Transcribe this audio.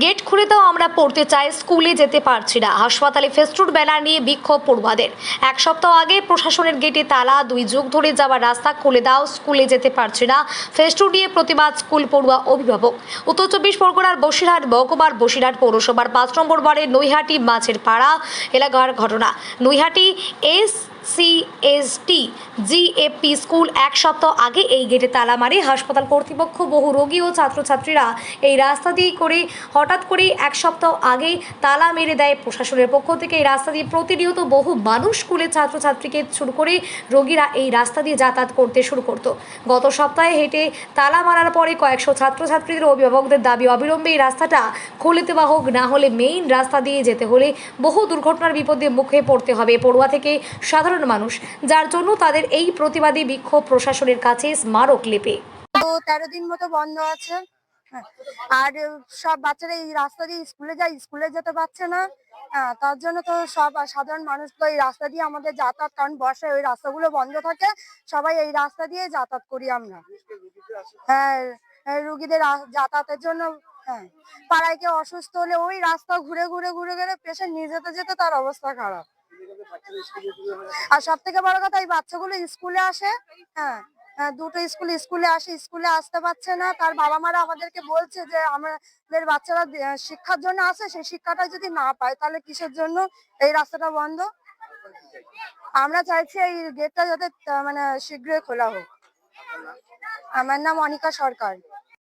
Gate খুলে দাও, আমরা পড়তে চাই, স্কুলে যেতে পারছি না। হাসপাতালে ফেস্টুন ব্যানার নিয়ে বিক্ষোভ পড়ুয়াদের। এক সপ্তাহ আগে প্রশাসনের গেটে তালা, 2 যুগ ধরে যাওয়ার রাস্তা খুলে দাও, স্কুলে যেতে পারছি না। ফেস্টুন নিয়ে প্রতিবাদ স্কুল পড়ুয়া অভিভাবক। উত্তর 24 পরগনার বসিরহাট মহকুমার বসিরহাট পৌরসভার 5 নম্বর ওয়ার্ডের নৈহাটি মাছের পাড়া এলাকার ঘটনা। নৈহাটি SCST GFP স্কুল এক সপ্তাহ আগে এই গেটে তালা মারে হাসপাতাল কর্তৃপক্ষ। বহু রোগী ও ছাত্রছাত্রীরা এই রাস্তা দিয়ে করে হঠাৎ করে এক সপ্তাহ আগেই তালা মেরে দেয় প্রশাসনের পক্ষ থেকে। এই রাস্তা দিয়ে প্রতিনিয়ত বহু মানুষ, স্কুলের ছাত্রছাত্রীকে শুরু করে রোগীরা এই রাস্তা দিয়ে যাতায়াত করতে শুরু করত। গত সপ্তাহে হেঁটে তালা মারার পরে কয়েকশো ছাত্রছাত্রীদের অভিভাবকদের দাবি অবিলম্বে এই রাস্তাটা খুলে দেওয়া হোক, না হলে মেইন রাস্তা দিয়ে যেতে হলে বহু দুর্ঘটনার বিপদে মুখে পড়তে হবে পড়ুয়া থেকে সাধারণ মানুষ, যার জন্য তাদের এই প্রতিবাদী বিক্ষোভ প্রশাসনের কাছে স্মারক লেপে। 13 দিন মতো বন্ধ আছে। আর সব বাচ্চারা এই রাস্তা দিয়ে স্কুলে যায়, স্কুলে যেতে পারছে না। তার জন্য তো সব সাধারণ মানুষ তো এই রাস্তা দিয়ে আমাদের যাতায়াত, কারণ বর্ষায় ওই রাস্তাগুলো বন্ধ থাকে, সবাই এই রাস্তা দিয়ে যাতায়াত করি আমরা। হ্যাঁ, রুগীদের যাতায়াতের জন্য। হ্যাঁ, পাড়ায় কেউ অসুস্থ হলে ওই রাস্তা ঘুরে ঘুরে ঘুরে ঘুরে পেশেন্ট নিয়ে যেতে যেতে তার অবস্থা খারাপ। আর সব থেকে বড় কথা, এই বাচ্চাগুলো স্কুলে আসে। হ্যাঁ, দুটো স্কুলে আসে, স্কুলে আসতে পারছে না। তার বাবা মারা আমাদেরকে বলছে যে আমাদের বাচ্চারা শিক্ষার জন্য আসে, সেই শিক্ষাটা যদি না পায় তাহলে কিসের জন্য এই রাস্তাটা বন্ধ। আমরা চাইছি এই গেটটা যাতে মানে শীঘ্রই খোলা হোক। আমার নাম অনিকা সরকার।